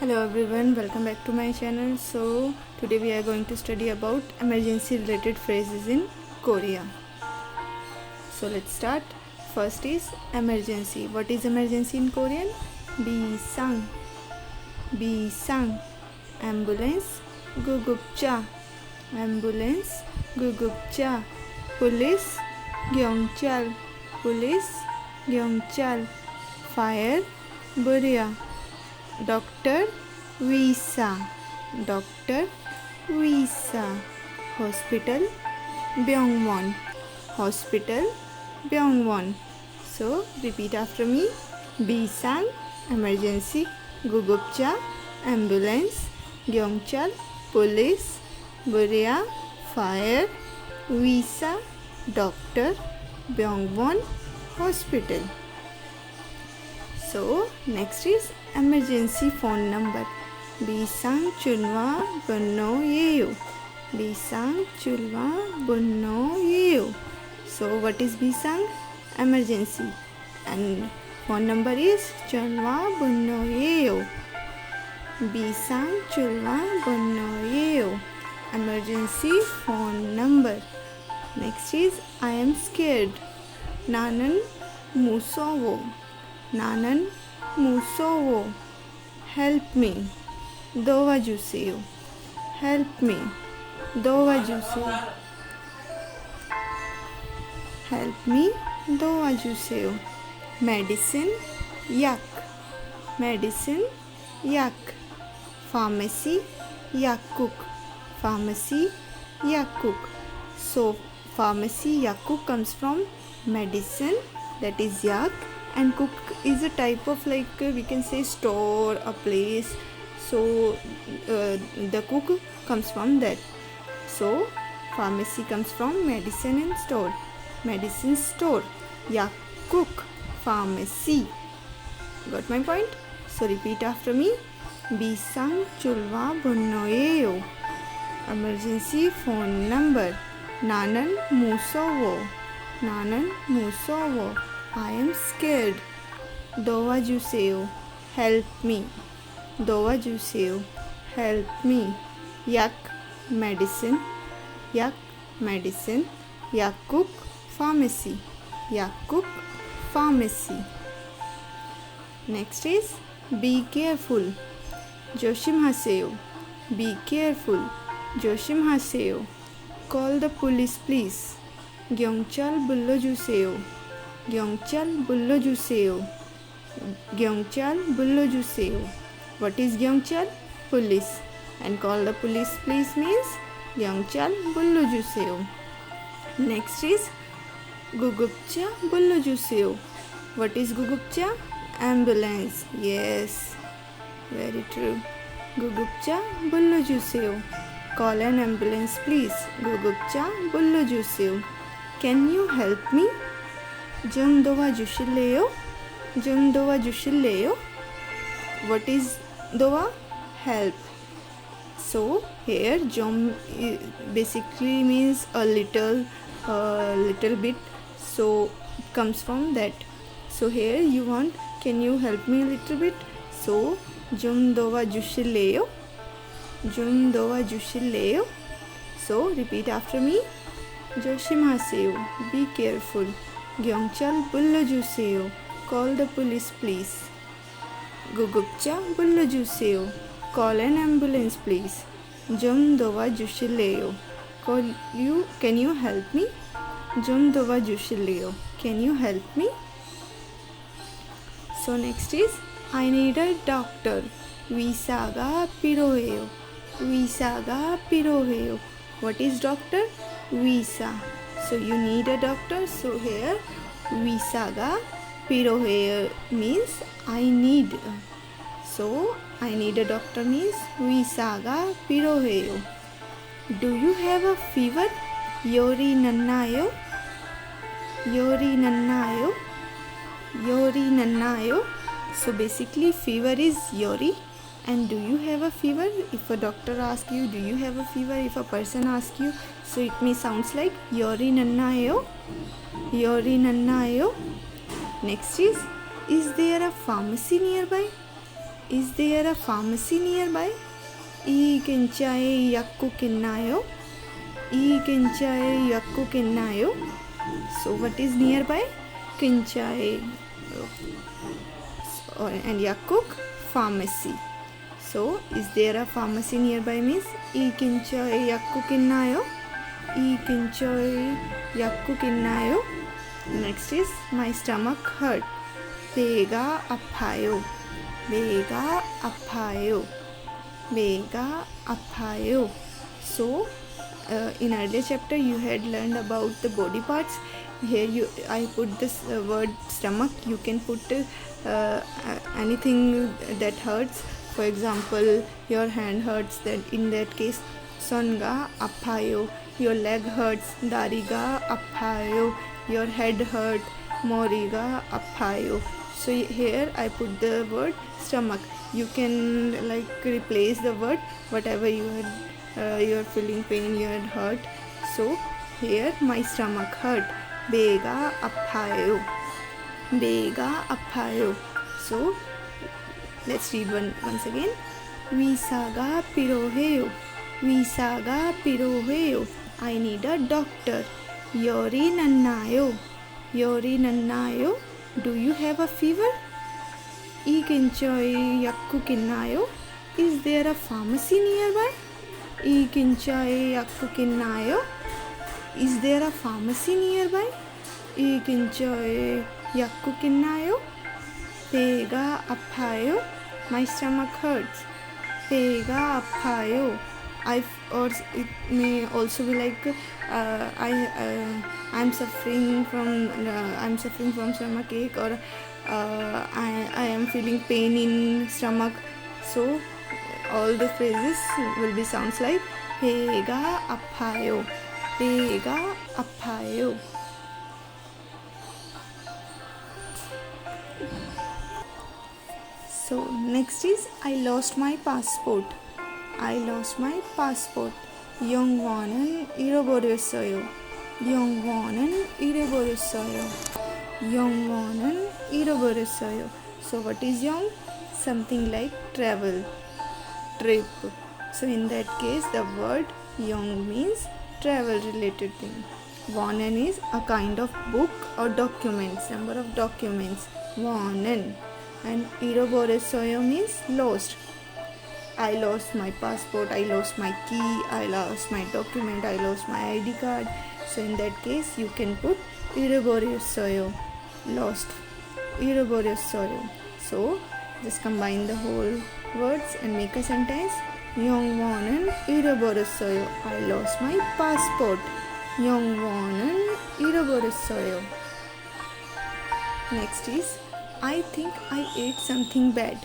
Hello everyone, welcome back to my channel. So today we are going to study about emergency related phrases in Korea. So let's start. First is emergency. What is emergency in Korean? Bisang. Bisang. Ambulance. Gugupcha. Ambulance. Gugupcha. Police. Gyeongchal. Police. Gyeongchal. Fire. Burya. Doctor Visa. Doctor Visa. Hospital Byungwon. Hospital Byungwon. So repeat after me. Bisang emergency. Gugupcha ambulance. Gyeongchal police. Burya fire. Visa doctor. Byungwon hospital. So next is emergency phone number. Bisang chulwa bunno yeyo. Bisang chulwa bunno yeyo. So what is Bisang? Emergency. And phone number is chulwa bunno yeyo. Bisang chulwa bunno yeyo. Emergency phone number. Next is I am scared. Nanan musowo. 나는 무서워. Help me. 도와주세요. Help me. 도와주세요. Help me. 도와주세요. Medicine. 약. Medicine. 약. Pharmacy. 약국. Pharmacy. 약국. So pharmacy 약국 comes from medicine, that is yak, and cook is a type of we can say store, a place. So the cook comes from that. So pharmacy comes from medicine and store. Medicine store. Yak cook. Pharmacy. Got my point? So repeat after me. Bisang chulwa bunnoyeyo. Emergency phone number. 나는 무서워. 나는 무서워. I am scared. 도와주세요. Help me. 도와주세요. Help me. 약 medicine. 약 medicine. 약국 pharmacy. 약국 pharmacy. Next is be careful. 조심하세요. Be careful. 조심하세요. Call the police please. 경찰 불러주세요. 경찰 불러주세요. 경찰 불러주세요. What is 경찰? Police. And call the police please means 경찰 불러주세요. Next is 구급차 불러주세요. What is 구급차? Ambulance. Yes, very true. 구급차 불러주세요. Call an ambulance please. 구급차 불러주세요. Can you help me? 좀 도와주실래요? 좀 도와주실래요? What is 도와? Help. So here 좀 basically means a little bit. So it comes from that. So here you want, can you help me a little bit? So 좀 도와주실래요? 좀 도와주실래요? So repeat after me. 조심하세요. Be careful. 경찰 불러주세요. Call the police please. 구급차 불러주세요. Call an ambulance please. 좀 도와주실래요? Can you help me? 좀 도와주실래요? Can you help me? So next is I need a doctor. 의사가 필요해요. 의사가 필요해요. What is doctor? 의사. So you need a doctor. So here 의사가 필요해요 means I need. So I need a doctor means 의사가 필요해요. Do you have a fever? 열이 났나요? 열이 났나요? 열이 났나요? So basically fever is yori. And do you have a fever? If a doctor asks you, do you have a fever? If a person asks you, so it may sounds like yori nannayo. Yori nannayo. Next is there a pharmacy nearby? Is there a pharmacy nearby? 이 근처에 약국 있나요? 이 근처에 약국 있나요? So what is nearby? 근처에 and 약국 pharmacy. So is there a pharmacy nearby means 이 근처에 약국 있나요? 이 근처에 약국 있나요? Next is my stomach hurt. 배가 아파요. 배가 아파요. 배가 아파요. So in earlier chapter you had learned about the body parts. Here I put this word stomach. You can put anything that hurts. For example, your hand hurts. Then in that case, songa apayo. Your leg hurts. Dariga apayo. Your head hurt. Moriga apayo. So here I put the word stomach. You can like replace the word whatever you are feeling pain, you are hurt. So here my stomach hurt. 배가 아파요. 배가 아파요. So let's read once again. 의사가 필요해요. 의사가 필요해요. I need a doctor. 열이 났나요? 열이 났나요? Do you have a fever? 이 근처에 약국 있나요? Is there a pharmacy nearby? 이 근처에 약국 있나요? Is there a pharmacy nearby? 이 근처에 약국 있나요? 배가 아파요. My stomach hurts. 배가 아파요. Or it may also be like I'm suffering from stomach ache, or I am feeling pain in stomach. So all the phrases will be sounds like 배가 아파요. 배가 아파요. So next is I lost my passport. I lost my passport. 영원은 잃어버렸어요. 영원은 잃어버렸어요. 영원은 잃어버렸어요. So what is 영? Something like travel, trip. So in that case the word 영 means travel related thing. 원은 is a kind of book or documents, number of documents. 원은. And 잃어버렸어요 means lost. I lost my passport, I lost my key, I lost my document, I lost my ID card. So in that case you can put 잃어버렸어요, lost. 잃어버렸어요. So just combine the whole words and make a sentence. 영원은 잃어버렸어요. I lost my passport. 영원은 잃어버렸어요. Next is I think I ate something bad.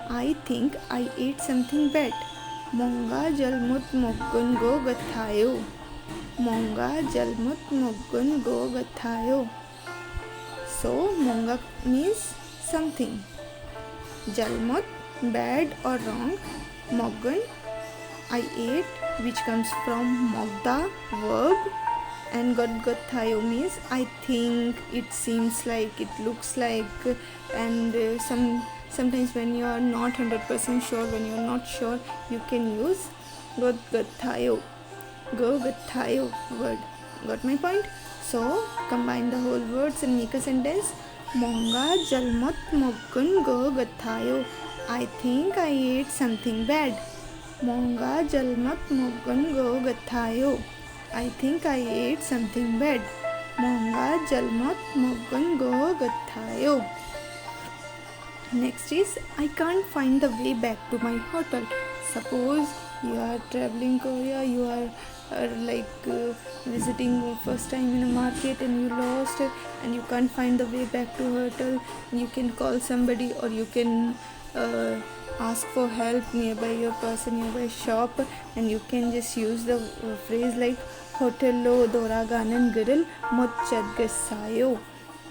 I think I ate something bad. 뭔가 잘못 먹은 것 같아요. 뭔가 잘못 먹은 것 같아요. So 뭔가 means something. 잘못, bad or wrong. 먹은, I ate, which comes from 먹다, verb. And 것 같아요 means I think, it seems like, it looks like. And sometimes when you are not 100% sure, when you are not sure, you can use 것 같아요. 것 같아요 word. Got my point? So combine the whole words and make a sentence. 뭔가 잘못 먹은 것 같아요. I think I ate something bad. 뭔가 잘못 먹은 것 같아요. I think I ate something bad. 뭔가 잘못 먹은 것 같아요. Next is I can't find the way back to my hotel. Suppose you are traveling Korea, you are visiting first time in a market and you lost it and you can't find the way back to hotel. You can call somebody or you can ask for help nearby your person, nearby shop, and you can just use the phrase like hotello doraganan girl mochadgasayo,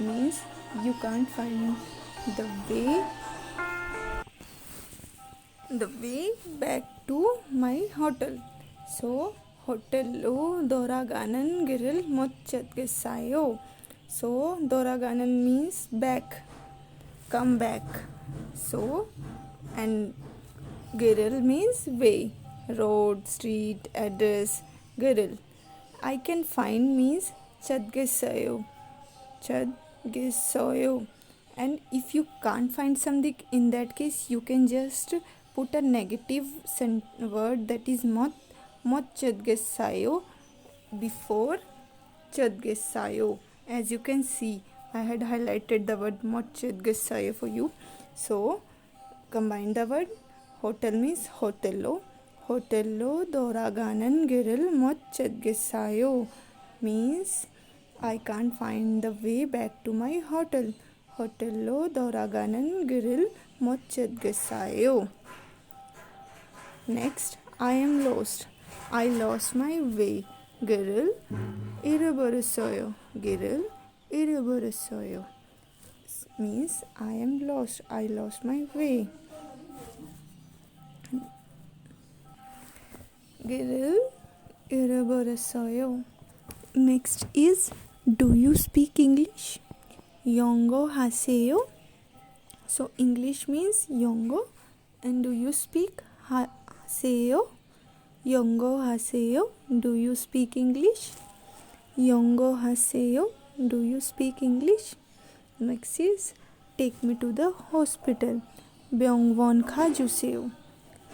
means you can't find the way back to my hotel. So hotello doraganan girl mochadgasayo. So doraganan means back, come back. So And Girl means way, road, street, address. Girl. I can find means Chadgesayo. Chadgesayo. And if you can't find something, in that case you can just put a negative word, that is mot Chadgesayo before Chadgesayo. As you can see, I had highlighted the word mot Chadgesayo for you. So combine the word. Hotel means hotello. Hotello doraganan girl mot Chadgesayo means I can't find the way back to my hotel. Hotello doraganan girl mot Chadgesayo. Next, I am lost. I lost my way. Girl irabarasoyo. Girl irabarasoyo means I am lost. I lost my way. Girl irabarasoyo. Next is, do you speak English? Yongo haseyo. So English means yongo, and do you speak haseyo? Yongo haseyo. Do you speak English? Yongo haseyo. Do you speak English? Next is, take me to the hospital. Byungwon khajuseo.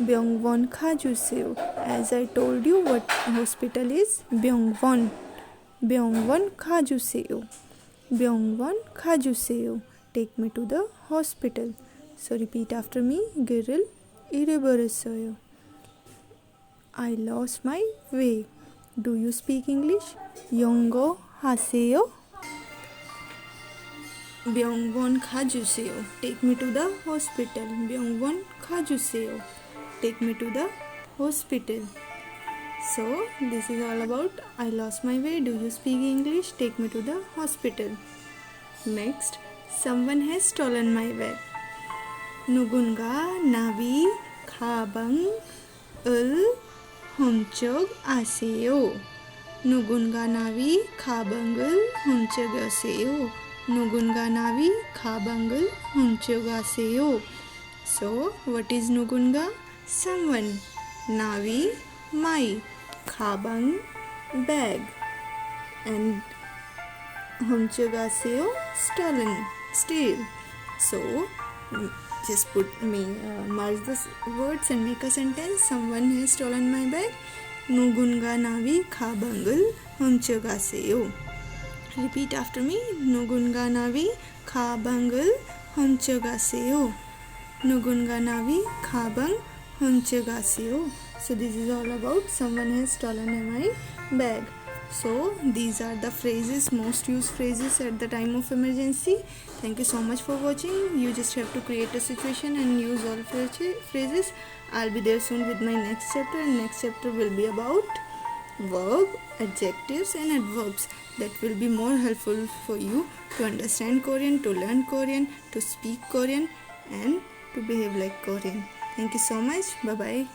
Byungwon khajuseo. As I told you, what hospital is? Byungwon. Byungwon khajuseo. Byungwon khajuseo. Take me to the hospital. So repeat after me. Girl irabarasoyo. I lost my way. Do you speak English? Yongo haseyo. Byungwon khajuseo. Take me to the hospital. Byungwon khajuseo. Take me to the hospital. So this is all about I lost my way. Do you speak English? Take me to the hospital. Next, someone has stolen my bag. Nugunga navi khabang ul humchog aseo. Nugunga navi khabangul humchog aseo. Nugunga navi khabangul humchog aseo. So what is Nugunga? Someone. Navi my. Khabang bag. And humchog aseo stolen, steal. So just merge the words and make a sentence. Someone has stolen my bag. Nugunga navi khabangul humchog aseo. Repeat after me. Nugunga navi khabangul humchog aseo. Nugunga navi khabang humchog aseo. So this is all about someone has stolen my bag. So these are the phrases, most used phrases at the time of emergency. Thank you so much for watching. You just have to create a situation and use all phrases. I'll be there soon with my next chapter, and next chapter will be about verb, adjectives and adverbs. That will be more helpful for you to understand Korean, to learn Korean, to speak Korean and to behave like Korean. Thank you so much. Bye bye.